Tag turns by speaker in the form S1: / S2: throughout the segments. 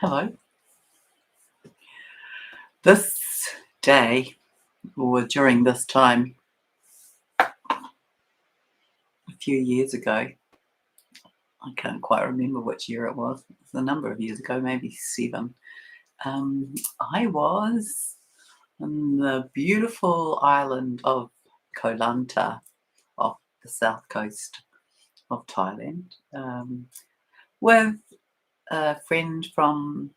S1: Hello. This day, or during this time, a few years ago, I can't quite remember which year it was. It was a number of years ago, maybe 7. Um, I was on the beautiful island of Koh Lanta off the south coast of Thailand with a friend from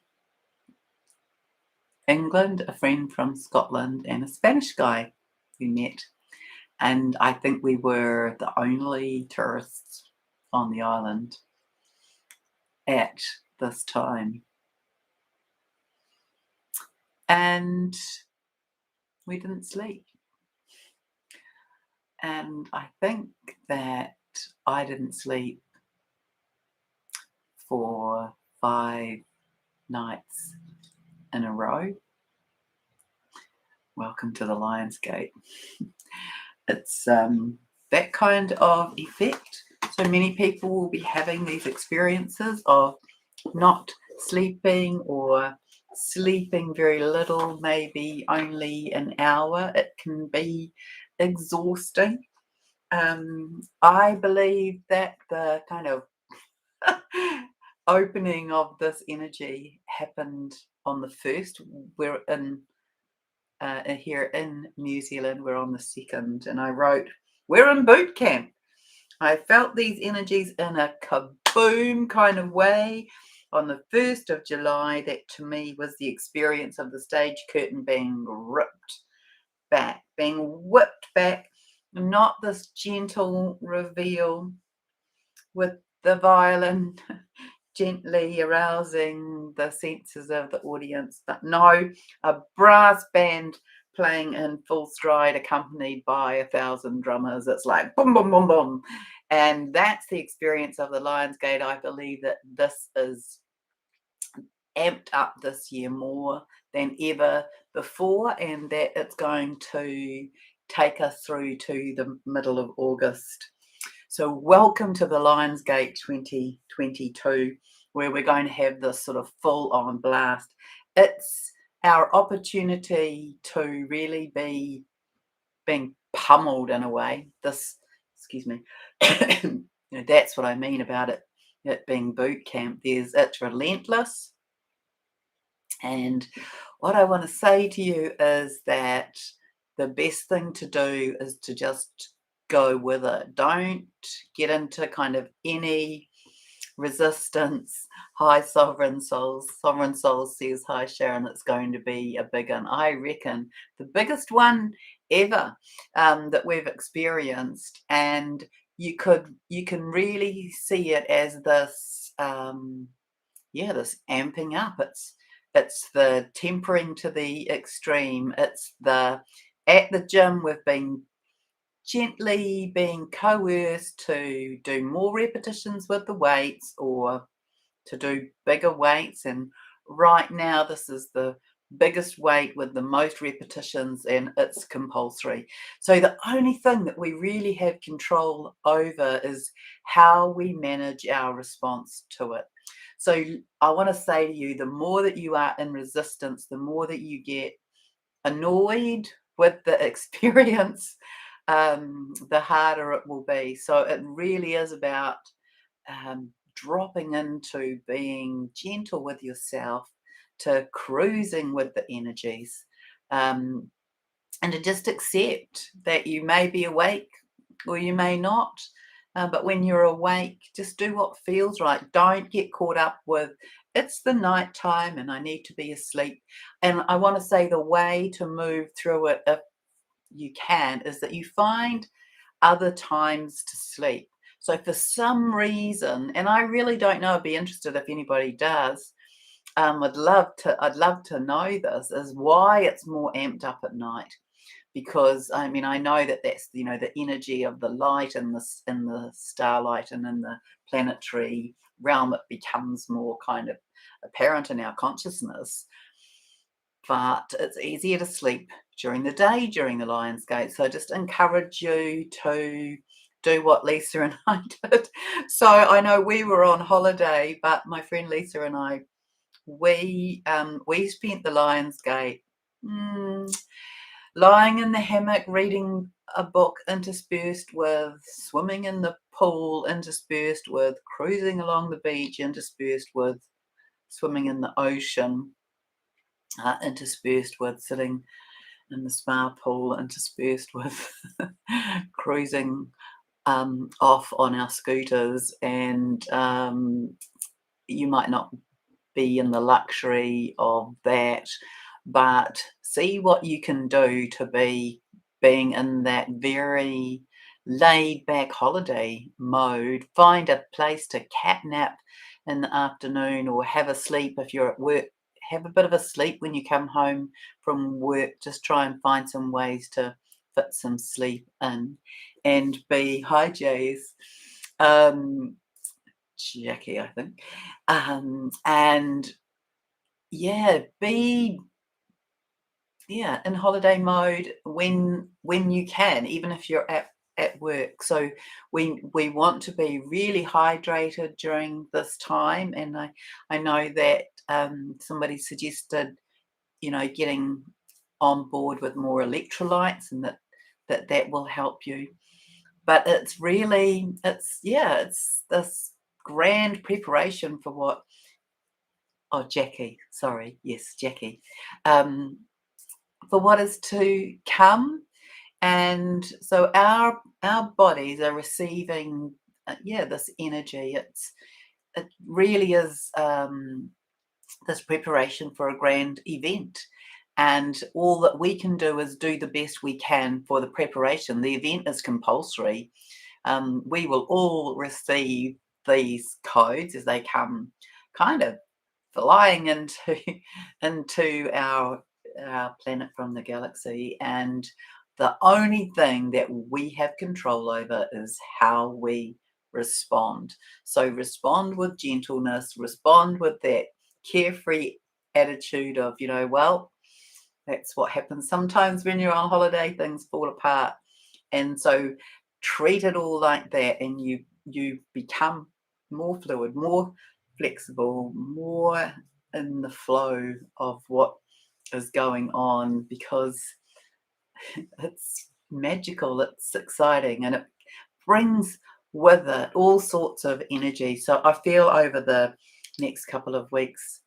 S1: England, a friend from Scotland, and a Spanish guy we met. And I think we were the only tourists on the island at this time. And we didn't sleep. And I think that I didn't sleep for 5 nights in a row. Welcome to the Lionsgate. It's that kind of effect. So many people will be having these experiences of not sleeping or sleeping very little, maybe only an hour. It can be exhausting. I believe that the kind of opening of this energy happened on the first. We're in here in New Zealand. We're on the second, and I wrote, "We're in boot camp." I felt these energies in a kaboom kind of way on the 1st of July. That to me was the experience of the stage curtain being ripped back, being whipped back, not this gentle reveal with the violin gently arousing the senses of the audience, but no, a brass band playing in full stride accompanied by 1,000 drummers. It's like boom, boom, boom, boom. And that's the experience of the Lionsgate. I believe that this is amped up this year more than ever before, and that it's going to take us through to the middle of August. So welcome to the Lionsgate 2022, where we're going to have this sort of full-on blast. It's our opportunity to really be being pummeled in a way. Excuse me, that's what I mean about it being boot camp. It's relentless. And what I want to say to you is that the best thing to do is to just go with it. Don't get into kind of any resistance. Hi, Sovereign Souls. Sovereign Souls says, "Hi, Sharon, it's going to be a big one." I reckon the biggest one ever that we've experienced. And you can really see it as this, this amping up. It's the tempering to the extreme. It's the at the gym we've been gently being coerced to do more repetitions with the weights or to do bigger weights. And right now, this is the biggest weight with the most repetitions, and it's compulsory. So the only thing that we really have control over is how we manage our response to it. So I want to say to you, the more that you are in resistance, the more that you get annoyed with the experience, the harder it will be. So it really is about dropping into being gentle with yourself, to cruising with the energies, um, and to just accept that you may be awake or you may not. But when you're awake, just do what feels right. Don't get caught up with it's the night time and I need to be asleep. And I want to say the way to move through it, if you can, is that you find other times to sleep. So for some reason, and I really don't know, I'd be interested if anybody does. I'd love to know this, is why it's more amped up at night. Because I mean, I know that that's the energy of the light and the starlight and in the planetary realm. It becomes more kind of apparent in our consciousness. But it's easier to sleep during the day during the Lionsgate. So I just encourage you to do what Lisa and I did. So I know we were on holiday, but my friend Lisa and I we spent the Lionsgate lying in the hammock reading a book interspersed with swimming in the pool, interspersed with cruising along the beach, interspersed with swimming in the ocean, interspersed with sitting in the spa pool, interspersed with cruising off on our scooters. And you might not be in the luxury of that, but see what you can do to be being in that very laid back holiday mode. Find a place to catnap in the afternoon or have a sleep if you're at work. Have a bit of a sleep when you come home from work. Just try and find some ways to fit some sleep in and be hi Jays. Jackie, I think. And yeah, be in holiday mode when you can, even if you're at work. So we want to be really hydrated during this time, and I know that somebody suggested getting on board with more electrolytes, and that will help you. But it's really it's this grand preparation for what. Oh, Jackie, sorry, yes, Jackie. For what is to come. And so our bodies are receiving this energy. It really is this preparation for a grand event, and all that we can do is do the best we can for the preparation. The event is compulsory. We will all receive these codes as they come kind of flying into our planet from the galaxy, and the only thing that we have control over is how we respond. So respond with gentleness, respond with that carefree attitude of, well, that's what happens sometimes when you're on holiday, things fall apart. And so treat it all like that, and you become more fluid, more flexible, more in the flow of what is going on, because it's magical, it's exciting, and it brings with it all sorts of energy. So I feel over the next couple of weeks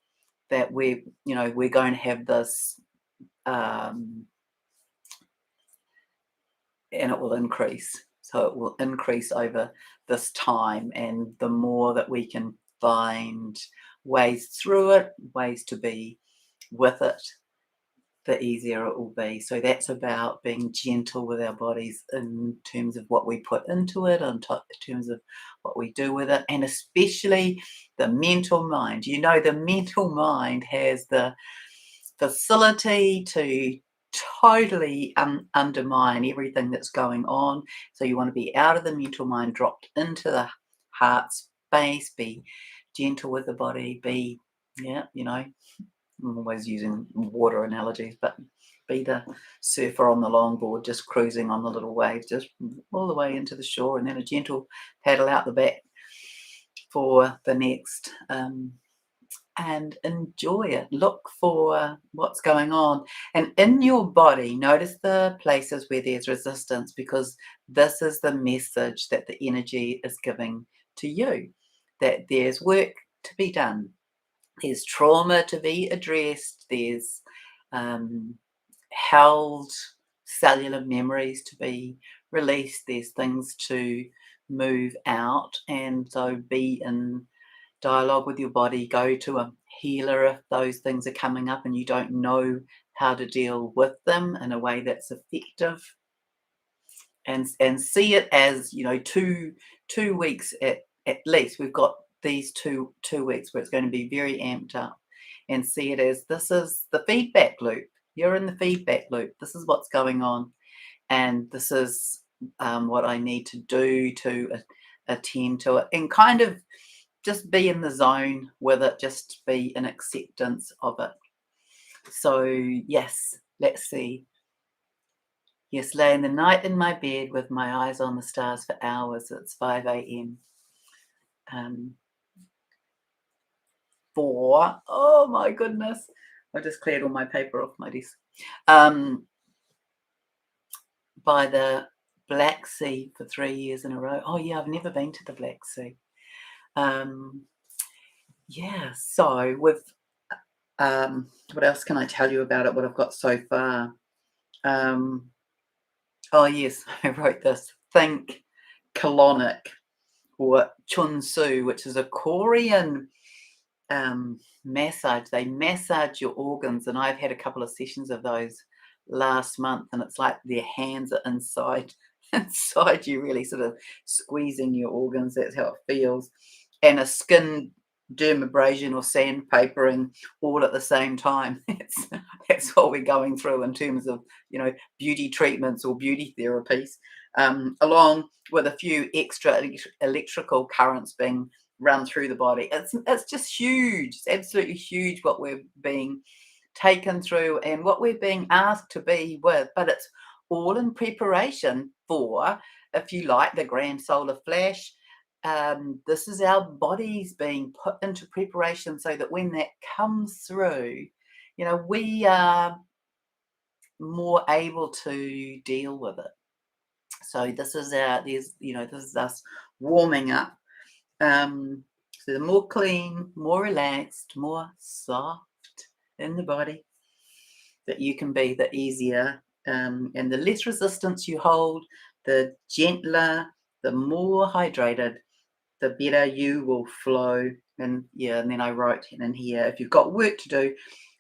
S1: that we're going to have this and it will increase. So it will increase over this time, and the more that we can find ways through it, ways to be with it, the easier it will be. So that's about being gentle with our bodies in terms of what we put into it, in terms of what we do with it, and especially the mental mind. The mental mind has the facility to totally undermine everything that's going on. So you want to be out of the mental mind, dropped into the heart space, be gentle with the body, be, I'm always using water analogies, but be the surfer on the longboard, just cruising on the little waves, just all the way into the shore, and then a gentle paddle out the back for the next. And enjoy it. Look for what's going on. And in your body, notice the places where there's resistance, because this is the message that the energy is giving to you, that there's work to be done. There's trauma to be addressed. There's held cellular memories to be released. There's things to move out. And so be in dialogue with your body. Go to a healer if those things are coming up and you don't know how to deal with them in a way that's effective. And see it as 2 weeks at least. We've got these two weeks where it's going to be very amped up, and see it as this is the feedback loop. You're in the feedback loop. This is what's going on, and this is what I need to do to attend to it, and kind of just be in the zone with it, just be in acceptance of it. So yes, let's see. Yes, lay in the night in my bed with my eyes on the stars for hours. It's 5 a.m. for, oh my goodness, I just cleared all my paper off my desk. Um, by the Black Sea for 3 years in a row. Oh yeah, I've never been to the Black Sea. Um, yeah, so with what else can I tell you about it? What I've got so far? Um, oh yes, I wrote this. Think colonic or chunsu, which is a Korean massage. They massage your organs, and I've had a couple of sessions of those last month, and it's like their hands are inside inside you, really sort of squeezing your organs. That's how it feels. And a skin dermabrasion or sandpapering all at the same time. That's what we're going through in terms of, beauty treatments or beauty therapies, along with a few extra electrical currents being run through the body. It's just huge. It's absolutely huge what we're being taken through and what we're being asked to be with. But it's all in preparation for, if you like, the grand solar flash. This is our bodies being put into preparation so that when that comes through, we are more able to deal with it. So this is this is us warming up. So the more clean, more relaxed, more soft in the body that you can be, the easier. And the less resistance you hold, the gentler, the more hydrated, the better you will flow. And yeah, and then I wrote in here, if you've got work to do,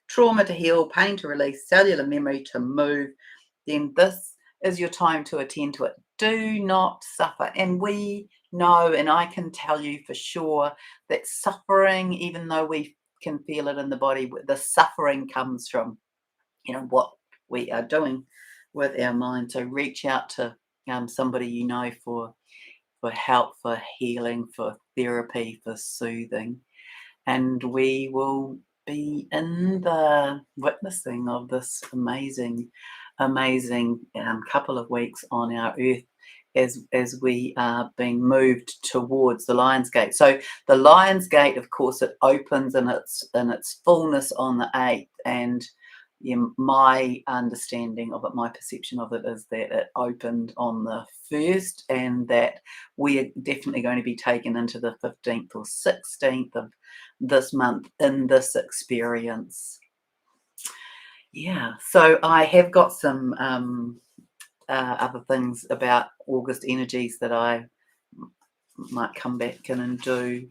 S1: trauma to heal, pain to release, cellular memory to move, then this is your time to attend to it. Do not suffer. And we know, and I can tell you for sure, that suffering, even though we can feel it in the body, the suffering comes from, what we are doing with our mind. So reach out to somebody for help, for healing, for therapy, for soothing. And we will be in the witnessing of this amazing couple of weeks on our earth as we are being moved towards the Lionsgate. So the Lionsgate, of course, it opens in its fullness on the 8th, and my understanding of it, my perception of it, is that it opened on the 1st, and that we're definitely going to be taken into the 15th or 16th of this month in this experience. Yeah, so I have got some other things about August energies that I might come back in and do.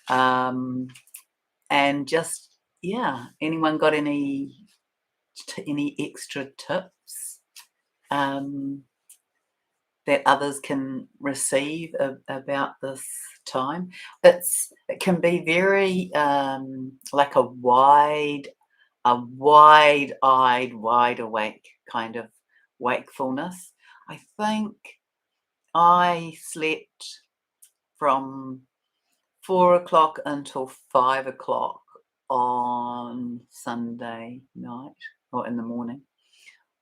S1: And just, yeah, anyone got any extra tips that others can receive about this time? It can be very like a wide-eyed, wide awake kind of wakefulness. I think I slept from 4 o'clock until 5 o'clock on Sunday night or in the morning.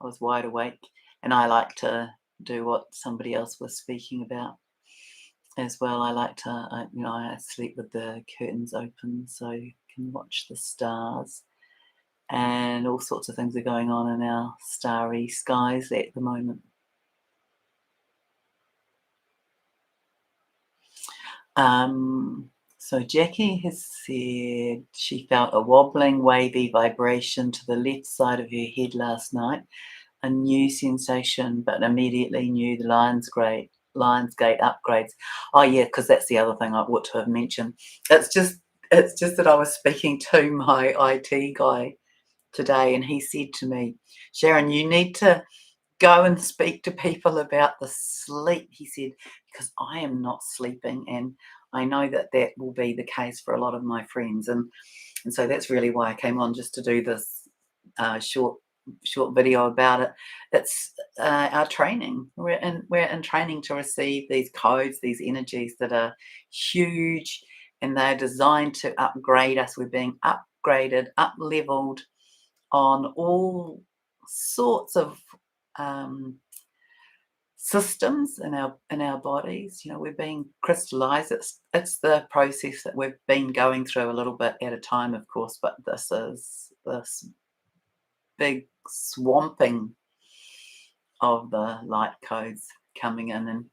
S1: I was wide awake, and I like to do what somebody else was speaking about as well. I like to, I sleep with the curtains open so you can watch the stars, and all sorts of things are going on in our starry skies at the moment. So Jackie has said she felt a wobbling, wavy vibration to the left side of her head last night, a new sensation, but immediately knew the Lionsgate upgrades. Oh yeah, because that's the other thing I ought to have mentioned. It's just that I was speaking to my IT guy today, and he said to me, Sharon, you need to go and speak to people about the sleep, he said, because I am not sleeping, and I know that will be the case for a lot of my friends, and so that's really why I came on, just to do this short video about it. It's our training. We're in training to receive these codes, these energies that are huge, and they're designed to upgrade us. We're being upgraded, up-leveled on all sorts of systems in our bodies. You know, we're being crystallized. It's the process that we've been going through a little bit at a time, of course, but this is this big swamping of the light codes coming in, and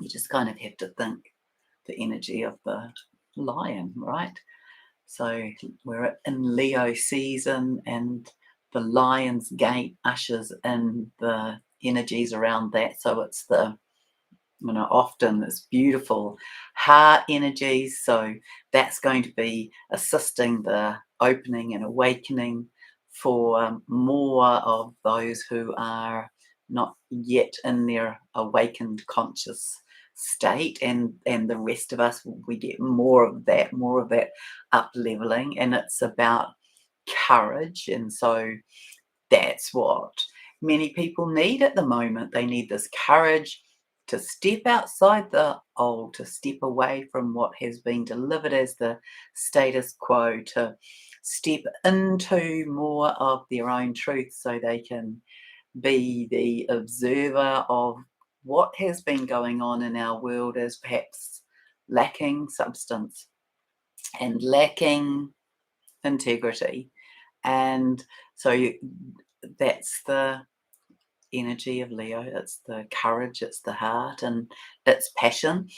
S1: you just kind of have to think the energy of the lion, right? So we're in Leo season, and the Lionsgate ushers in the energies around that. So it's the, you know, often this beautiful heart energies. So that's going to be assisting the opening and awakening for more of those who are not yet in their awakened conscious state, and the rest of us, we get more of that up leveling, and it's about courage. And so that's what many people need at the moment. They need this courage to step outside the old, to step away from what has been delivered as the status quo, to step into more of their own truth so they can be the observer of what has been going on in our world as perhaps lacking substance and lacking integrity. And so that's the energy of Leo. It's the courage, it's the heart, and it's passion.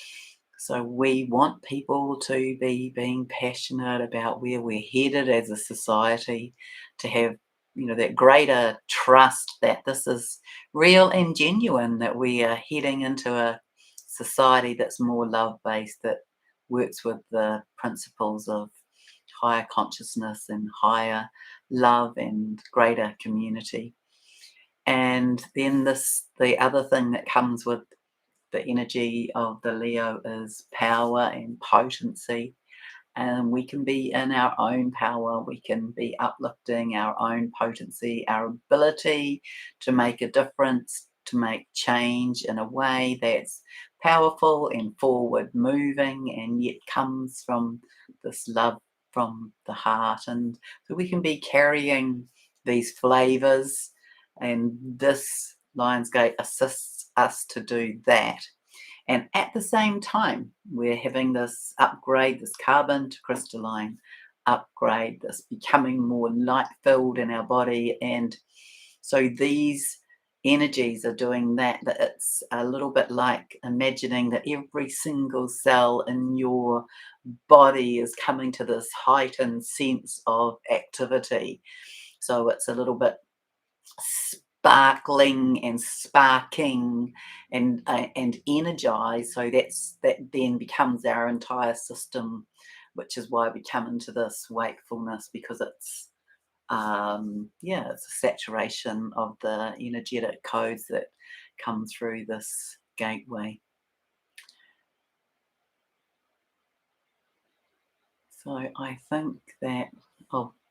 S1: So we want people to be being passionate about where we're headed as a society, to have, you know, that greater trust that this is real and genuine, that we are heading into a society that's more love based, that works with the principles of higher consciousness and higher love and greater community. And then the other thing that comes with the energy of the Leo is power and potency. And we can be in our own power, we can be uplifting our own potency, our ability to make a difference, to make change in a way that's powerful and forward moving, and yet comes from this love from the heart. And so we can be carrying these flavors, and this Lionsgate assists us to do that. And at the same time, we're having this upgrade, this carbon to crystalline upgrade, this becoming more light filled in our body. And so these energies are doing that. That it's a little bit like imagining that every single cell in your body is coming to this heightened sense of activity. So it's a little bit sparkling and sparking and energized. So that then becomes our entire system, which is why we come into this wakefulness, because it's yeah, it's a saturation of the energetic codes that come through this gateway. So I think that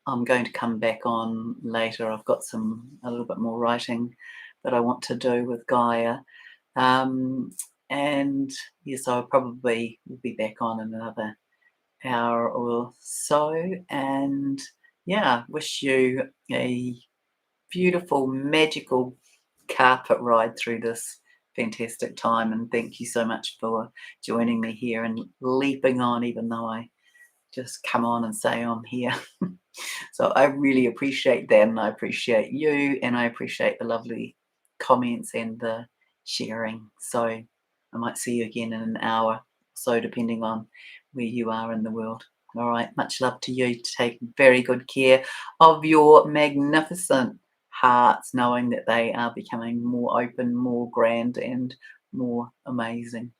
S1: I'm going to come back on later. I've got a little bit more writing that I want to do with Gaia. Um, and yes, I probably will be back on in another hour or so. And yeah, wish you a beautiful, magical carpet ride through this fantastic time. And thank you so much for joining me here and leaping on, even though I just come on and say I'm here. So I really appreciate that, and I appreciate you, and I appreciate the lovely comments and the sharing. So I might see you again in an hour or so, depending on where you are in the world. All right, much love to you. Take very good care of your magnificent hearts, knowing that they are becoming more open, more grand, and more amazing.